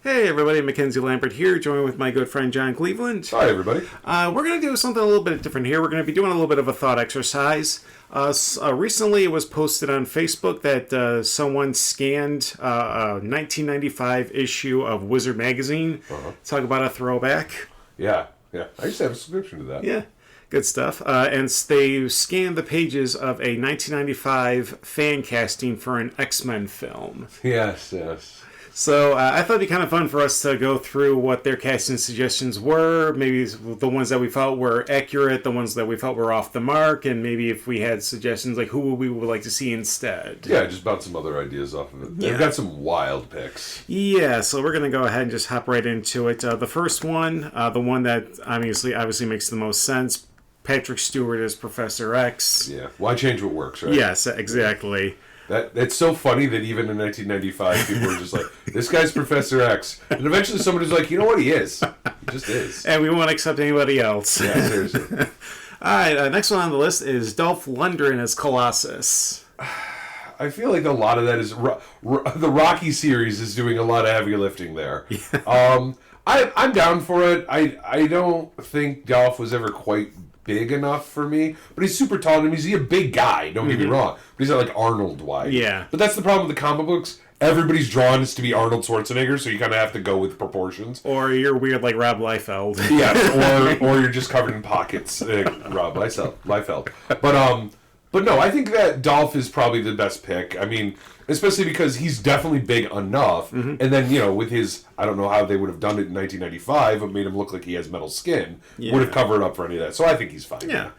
Hey everybody, Mackenzie Lambert here, joined with my good friend John Cleveland. Hi everybody. We're going to do something a little bit different here. We're going to be doing a little bit of a thought exercise. Recently it was posted on Facebook that someone scanned a 1995 issue of Wizard Magazine. Talk about a throwback. Yeah. I used to have a subscription to that. Yeah, good stuff. And they scanned the pages of a 1995 fan casting for an X-Men film. Yes. So I thought it'd be kind of fun for us to go through what their casting suggestions were, maybe the ones that we felt were accurate, the ones that we felt were off the mark, and maybe if we had suggestions like who we would like to see instead. Yeah, just bounce some other ideas off of it. They've got some wild picks. Yeah, so we're going to go ahead and just hop right into it. The first one, the one that obviously makes the most sense, Patrick Stewart as Professor X. Yeah, why change what works, right? Yes, exactly. It's so funny that even in 1995, people were just like, this guy's Professor X. And eventually somebody's like, you know what, he is. He just is. And we won't accept anybody else. Yeah, seriously. All right, next one on the list is Dolph Lundgren as Colossus. I feel like a lot of that is... the Rocky series is doing a lot of heavy lifting there. Yeah. I'm down for it. I don't think Dolph was ever quite big enough for me, but he's super tall and he's a big guy, don't get me wrong, but he's not like Arnold wide. Yeah. But that's the problem with the comic books. Everybody's drawn to be Arnold Schwarzenegger, so you kind of have to go with proportions. Or you're weird like Rob Liefeld. Yes, or you're just covered in pockets, Rob Liefeld. But no, I think that Dolph is probably the best pick. I mean, especially because he's definitely big enough. And then, with his, I don't know how they would have done it in 1995, but made him look like he has metal skin. Yeah. Would have covered up for any of that. So I think he's fine. Yeah.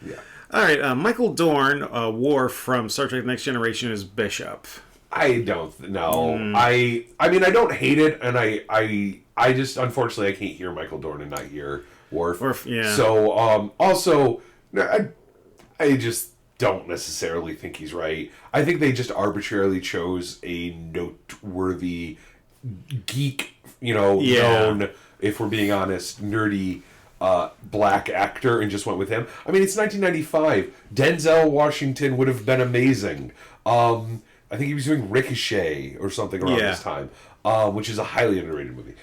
All right, Michael Dorn, Worf from Star Trek Next Generation is Bishop. I don't know. I mean, I don't hate it, and I just, unfortunately, I can't hear Michael Dorn and not hear Worf. Yeah. So, also, I just don't necessarily think he's right. I think they just arbitrarily chose a noteworthy geek, known, if we're being honest, nerdy black actor and just went with him. I mean, it's 1995. Denzel Washington would have been amazing. I think he was doing Ricochet or something around this time, which is a highly underrated movie.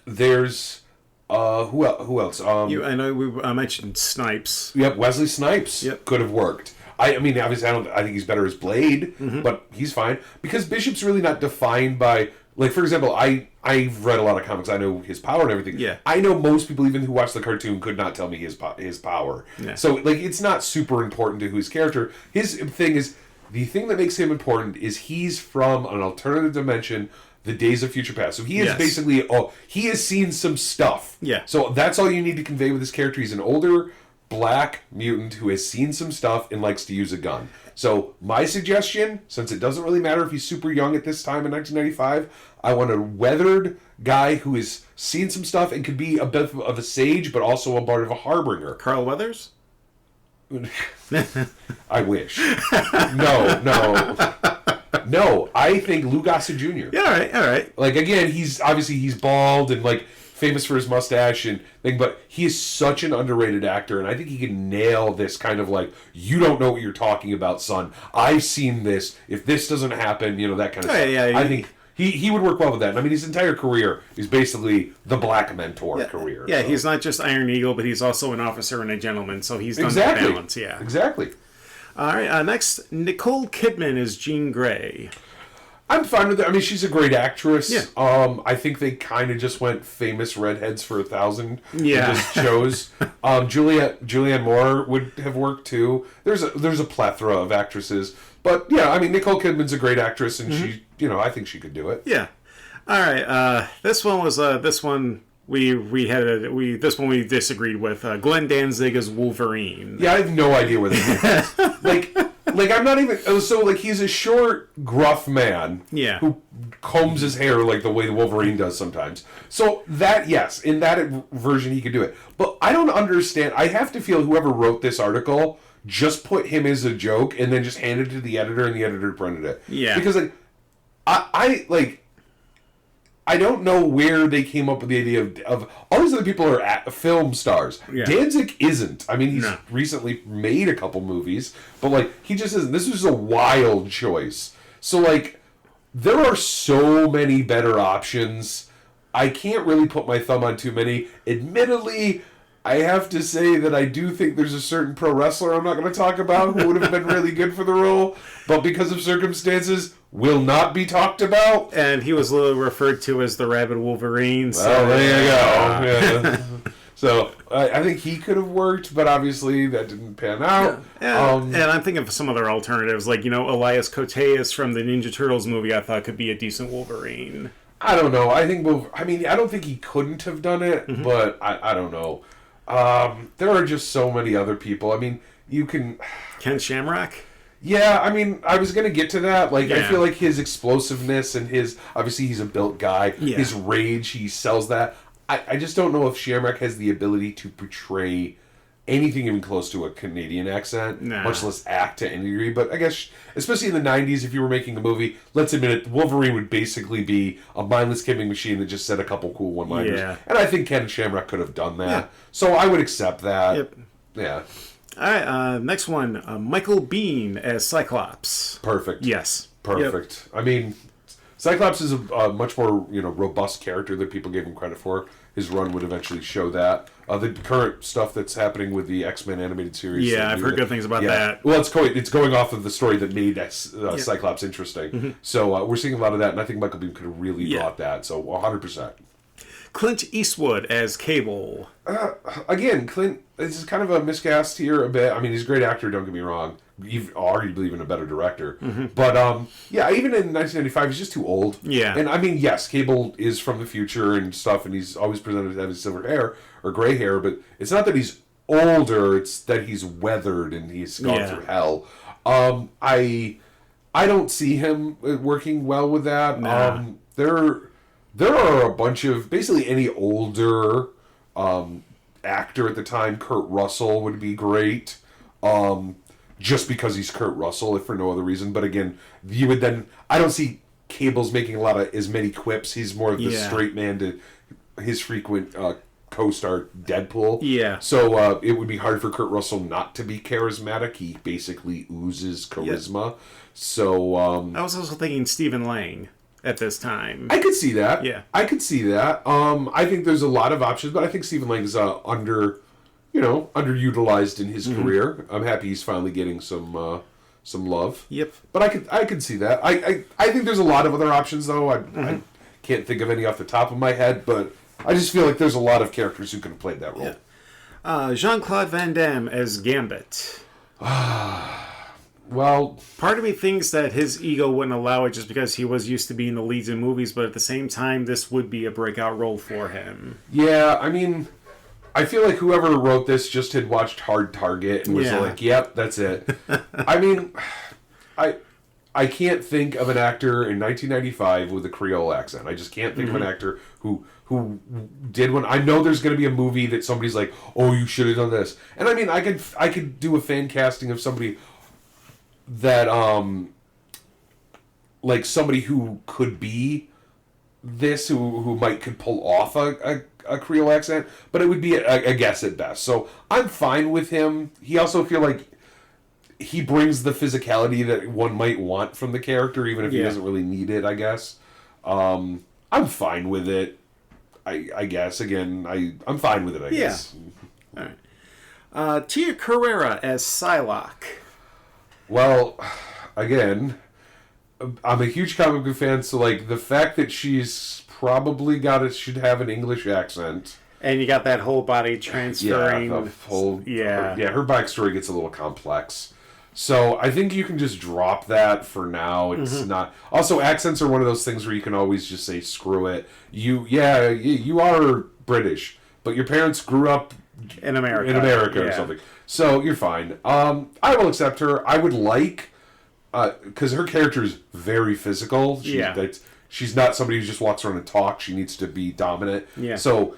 There's... who else? I know I mentioned Snipes. Yep, Wesley Snipes could have worked. I mean, obviously, I think he's better as Blade, but he's fine because Bishop's really not defined by, like, for example, I've read a lot of comics. I know his power and everything. Yeah. I know most people, even who watch the cartoon, could not tell me his power. Yeah. So, like, it's not super important to his character. His thing is, the thing that makes him important is he's from an alternative dimension. The Days of Future Past. So he is basically, he has seen some stuff. Yeah. So that's all you need to convey with this character. He's an older black mutant who has seen some stuff and likes to use a gun. So my suggestion, since it doesn't really matter if he's super young at this time in 1995, I want a weathered guy who has seen some stuff and could be a bit of a sage, but also a part of a harbinger. Carl Weathers? I wish. No, I think Lou Gossett Jr. Yeah, all right. Like, again, he's bald and, like, famous for his mustache and thing, but he is such an underrated actor, and I think he can nail this kind of, like, you don't know what you're talking about, son. I've seen this. If this doesn't happen, that kind of stuff. Yeah, I think he would work well with that. And, I mean, his entire career is basically the black mentor career. Yeah, so. He's not just Iron Eagle, but he's also an officer and a gentleman, so he's done the balance, yeah. Exactly. All right, next, Nicole Kidman is Jean Grey. I'm fine with it. I mean, she's a great actress. Yeah. I think they kind of just went famous redheads for 1,000. Yeah. And just chose. Julianne Moore would have worked too. There's a plethora of actresses, but yeah, I mean, Nicole Kidman's a great actress, and she, I think she could do it. Yeah. All right. This one was this one. We disagreed with. Glenn Danzig as Wolverine. Yeah, I have no idea where that like I'm not even so like he's a short, gruff man. Yeah. Who combs his hair like the way Wolverine does sometimes. So that in that version he could do it. But I don't understand. I have to feel whoever wrote this article just put him as a joke and then just handed it to the editor and the editor printed it. Yeah. Because like I don't know where they came up with the idea of all these other people are film stars. Yeah. Danzig isn't. I mean, he's recently made a couple movies, but like he just isn't. This was a wild choice. So like, there are so many better options. I can't really put my thumb on too many. Admittedly, I have to say that I do think there's a certain pro wrestler I'm not going to talk about who would have been really good for the role, but because of circumstances, will not be talked about. And he was literally referred to as the Rabid Wolverine. So, well, there you go. Yeah. So I think he could have worked, but obviously that didn't pan out. And I'm thinking of some other alternatives, like, Elias Koteas from the Ninja Turtles movie I thought could be a decent Wolverine. I don't know. I don't think he couldn't have done it, but I don't know. There are just so many other people. I mean, you can... Ken Shamrock? Yeah, I mean, I was going to get to that. Like, I feel like his explosiveness and his... Obviously, he's a built guy. Yeah. His rage, he sells that. I just don't know if Shamrock has the ability to portray anything even close to a Canadian accent, much less act to any degree. But I guess, especially in the 90s, if you were making a movie, let's admit it, Wolverine would basically be a mindless killing machine that just said a couple cool one-liners. Yeah. And I think Ken Shamrock could have done that. Yeah. So I would accept that. Yep. Yeah. All right, next one. Michael Biehn as Cyclops. Perfect. Yes. Perfect. Yep. I mean... Cyclops is a much more robust character than people gave him credit for. His run would eventually show that. The current stuff that's happening with the X-Men animated series. Yeah, I've heard good things about that. Well, it's going off of the story that made Cyclops interesting. Mm-hmm. So we're seeing a lot of that, and I think Michael Biehn could have really brought that. So 100%. Clint Eastwood as Cable. Again, Clint, this is kind of a miscast here a bit. I mean, he's a great actor, don't get me wrong. Arguably even a better director. Mm-hmm. But, even in 1995, he's just too old. Yeah. And, I mean, yes, Cable is from the future and stuff, and he's always presented as having silver hair or gray hair, but it's not that he's older, it's that he's weathered and he's gone through hell. I don't see him working well with that. Nah. There are a bunch of, basically any older actor at the time. Kurt Russell would be great. Just because he's Kurt Russell, if for no other reason. But again, you would then... I don't see Cable's making as many quips. He's more of the straight man to his frequent co-star Deadpool. Yeah. So it would be hard for Kurt Russell not to be charismatic. He basically oozes charisma. Yep. So... I was also thinking Stephen Lang at this time. I could see that. Yeah. I could see that. I think there's a lot of options, but I think Stephen Lang is underutilized in his career. I'm happy he's finally getting some love. Yep. But I could see that. I think there's a lot of other options though. I can't think of any off the top of my head, but I just feel like there's a lot of characters who could have played that role. Yeah. Jean-Claude Van Damme as Gambit. Well, part of me thinks that his ego wouldn't allow it just because he was used to being the leads in movies, but at the same time, this would be a breakout role for him. Yeah, I mean, I feel like whoever wrote this just had watched Hard Target and was like, yep, that's it. I mean, I can't think of an actor in 1995 with a Creole accent. I just can't think of an actor who did one. I know there's going to be a movie that somebody's like, oh, you should have done this. And I mean, I could do a fan casting of somebody that like somebody who could be this, who could pull off a Creole accent, but it would be a guess at best. So I'm fine with him. He also feel like he brings the physicality that one might want from the character, even if he doesn't really need it, I guess. I'm fine with it. I guess again, I'm fine with it. I guess. All right. Tia Carrera as Psylocke. Well, again, I'm a huge comic book fan, so like the fact that she's probably should have an English accent, and you got that whole body transferring. Her backstory gets a little complex. So I think you can just drop that for now. It's not. Also, accents are one of those things where you can always just say screw it. You are British, but your parents grew up in America or something. So you're fine. I will accept her. I would like, because her character is very physical. She's not somebody who just walks around and talks. She needs to be dominant. Yeah. So,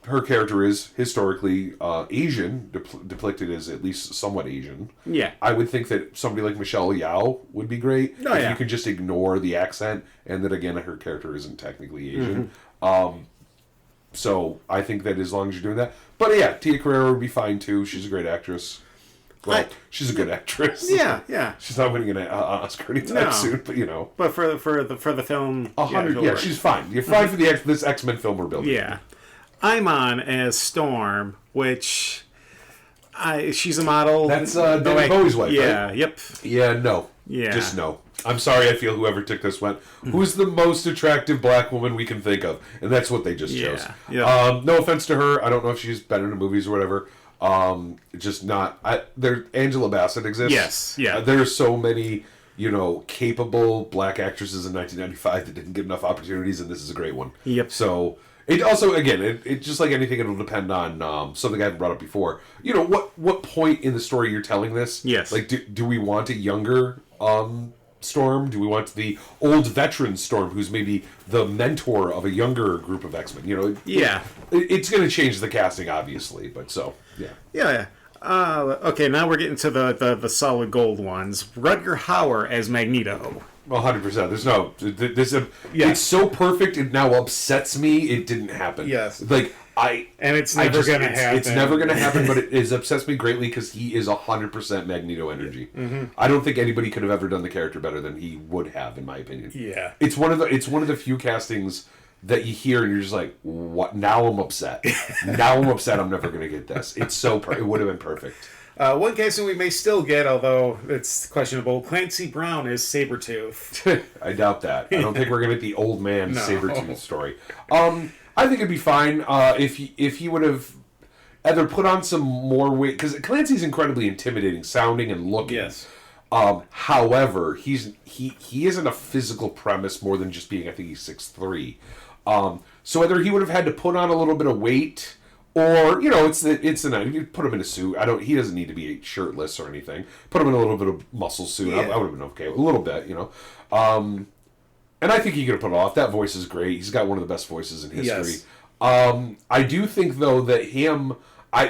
her character is historically Asian, depicted as at least somewhat Asian. Yeah. I would think that somebody like Michelle Yeoh would be great. If you can just ignore the accent, and that again, her character isn't technically Asian. So I think that as long as you're doing that. But yeah, Tia Carrera would be fine too. She's a great actress. Well, she's a good actress. Yeah. She's not winning an Oscar anytime soon, but But for the film, 100. Yeah, she's fine. You're fine for this X-Men film we're building. Yeah, I'm on as Storm, which she's a model. That's David Bowie's wife, yeah, right? Yep. Yeah, no. Yeah. Just no. I'm sorry, I feel whoever took this went, who's the most attractive black woman we can think of? And that's what they just chose. Yeah. No offense to her. I don't know if she's better in movies or whatever. Just not... Angela Bassett exists. Yes, yeah. There are so many, capable black actresses in 1995 that didn't get enough opportunities, and this is a great one. Yep. So... It also, again, it just like anything, it'll depend on something I haven't brought up before. What point in the story you're telling this? Yes. Like, do we want a younger Storm? Do we want the old veteran Storm, who's maybe the mentor of a younger group of X-Men? It's going to change the casting, obviously, but so, yeah. Yeah. Okay, now we're getting to the solid gold ones. Rutger Hauer as Magneto. Well, 100%. There's no... It's so perfect, it now upsets me it didn't happen. Yes. And it's never going to happen. It's never going to happen, but it upsets me greatly because he is 100% Magneto energy. Mm-hmm. I don't think anybody could have ever done the character better than he would have, in my opinion. Yeah. It's one of the few castings that you hear and you're just like, what? Now I'm upset. Now I'm upset I'm never going to get this. It's so... it would have been perfect. One casting we may still get, although it's questionable, Clancy Brown is Sabretooth. I doubt that. I don't think we're going to get the old man Sabretooth story. I think it'd be fine if he would have either put on some more weight, because Clancy's incredibly intimidating sounding and looking. Yes. However, he isn't a physical premise more than just being, I think he's 6'3". So either he would have had to put on a little bit of weight, or, it's the night. You put him in a suit. He doesn't need to be shirtless or anything. Put him in a little bit of muscle suit. I would have been okay. A little bit, And I think he could have put it off. That voice is great. He's got one of the best voices in history. Yes. I do think, though, that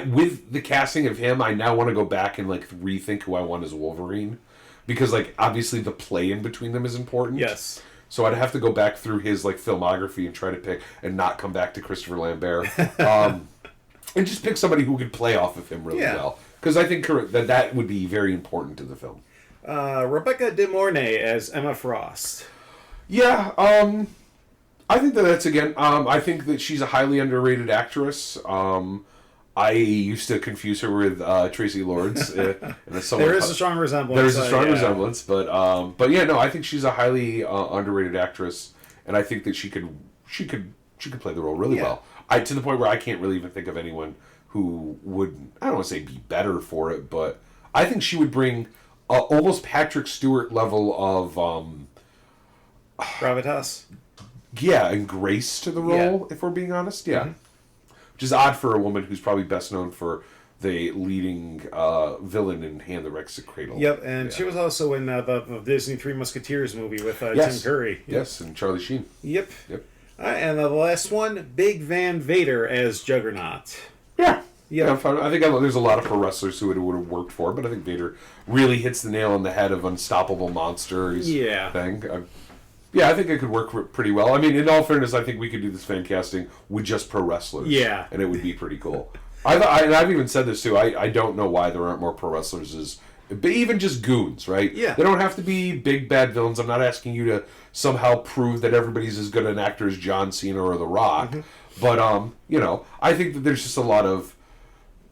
with the casting of him, I now want to go back and, rethink who I want as Wolverine. Because, obviously the play in between them is important. Yes. So I'd have to go back through his, filmography and try to pick, and not come back to Christopher Lambert. And just pick somebody who could play off of him really well. Because I think that would be very important to the film. Rebecca De Mornay as Emma Frost. Yeah, I think that's, again, I think that she's a highly underrated actress. I used to confuse her with Tracy Lords. There is a strong resemblance. There is a strong resemblance, but yeah, no, I think she's a highly underrated actress, and I think that she could play the role really well. To the point where I can't really even think of anyone who would, I don't want to say be better for it, but I think she would bring almost Patrick Stewart level of gravitas. Yeah, and grace to the role, if we're being honest. Yeah. Mm-hmm. Which is odd for a woman who's probably best known for the leading villain in Hand That Wrecks the Cradle. Yep, and she was also in the Disney Three Musketeers movie with Tim Curry. Yes, and Charlie Sheen. Yep. And the last one, Big Van Vader as Juggernaut. Yeah. I think there's a lot of pro wrestlers who it would have worked for, but I think Vader really hits the nail on the head of unstoppable monster thing. I think it could work pretty well. I mean, in all fairness, I think we could do this fan casting with just pro wrestlers. Yeah. And it would be pretty cool. I've even said this too. I don't know why there aren't more pro wrestlers but even just goons, right? Yeah. They don't have to be big bad villains. I'm not asking you to somehow prove that everybody's as good an actor as John Cena or The Rock. Mm-hmm. But I think that there's just a lot of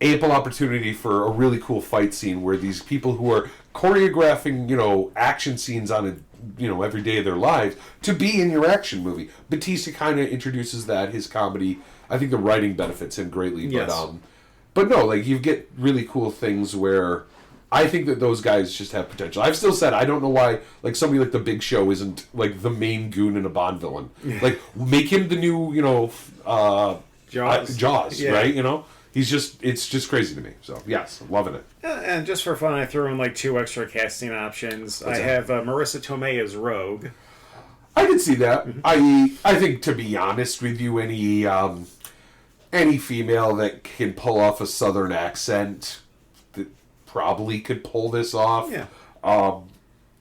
ample opportunity for a really cool fight scene where these people who are choreographing, action scenes on every day of their lives to be in your action movie. Batista kind of introduces that, his comedy. I think the writing benefits him greatly. Yes. But no, you get really cool things where I think that those guys just have potential. I've still said I don't know why somebody like the Big Show isn't the main goon in a Bond villain. Make him the new Jaws, right? It's just crazy to me. So yes, I'm loving it. And just for fun, I threw in 2 extra casting options. I have Marissa Tomei as Rogue. I can see that. Mm-hmm. I think, to be honest with you, any female that can pull off a Southern accent that probably could pull this off. Yeah.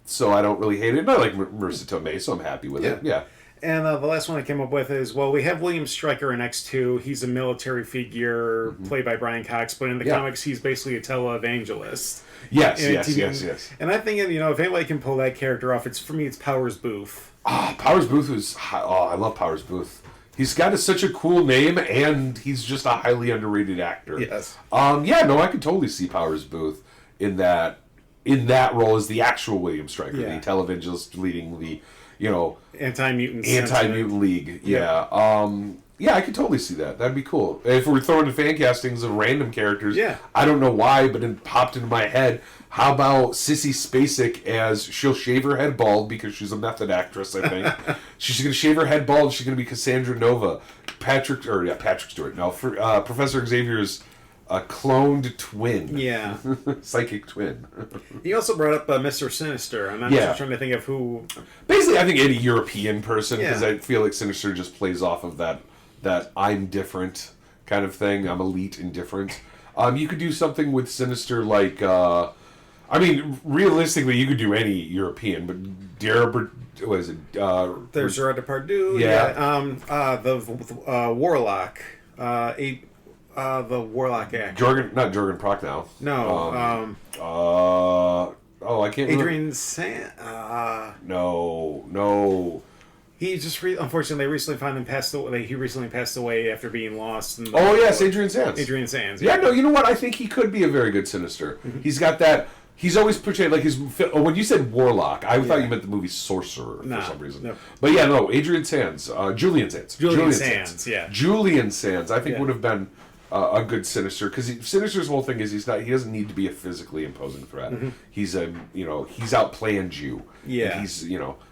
So I don't really hate it. And I like Marissa Tomei, so I'm happy with it. Yeah. And the last one I came up with is, well, we have William Stryker in X2. He's a military figure played by Brian Cox, but in the comics, he's basically a televangelist. Yes. And I think, if anybody can pull that character off, for me, it's Powers Booth. Powers Booth was... I love Powers Booth. He's got such a cool name, and he's just a highly underrated actor. Yes. I could totally see Powers Booth in that role as the actual William Stryker, the televangelist leading the, Anti-mutant League. Yeah. I could totally see that. That'd be cool. If we're throwing in fan castings of random characters, I don't know why, but it popped into my head. How about Sissy Spacek as she'll shave her head bald because she's a method actress, I think. She's going to shave her head bald. She's going to be Cassandra Nova. Patrick Stewart. No, Professor Xavier's cloned twin. Yeah. Psychic twin. He also brought up Mr. Sinister. I'm not just trying to think of who... Basically, I think any European person, because I feel like Sinister just plays off of that I'm different kind of thing. I'm elite and different. You could do something with Sinister like... realistically, you could do any European, but what is it? There's Gerard Depardieu. The Warlock. The Warlock actor. Not Jorgen Prochnow. No. I can't remember. Adrian San. No. He just unfortunately they recently found him passed away. He recently passed away after being lost. Adrian Sands. Adrian Sands. Yeah, no, you know what? I think he could be a very good Sinister. Mm-hmm. He's got that. He's always portrayed like his. When you said Warlock, I thought you meant the movie Sorcerer for some reason. No. But Adrian Sands, Julian Sands. Julian Sands, I think would have been a good Sinister, because Sinister's whole thing is he doesn't need to be a physically imposing threat. Mm-hmm. He's he's outplanned you. Yeah. And he's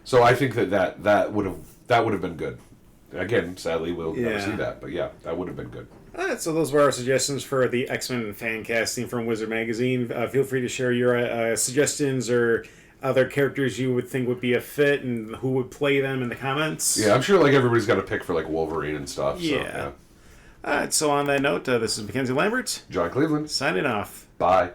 so I think that would have been good. Again, sadly, we'll never see that, but that would have been good. Alright, so those were our suggestions for the X-Men fan casting from Wizard Magazine. Feel free to share your suggestions or other characters you would think would be a fit and who would play them in the comments. Yeah, I'm sure everybody's got a pick for Wolverine and stuff. Yeah. Alright, so on that note, this is Mackenzie Lambert. John Cleveland. Signing off. Bye.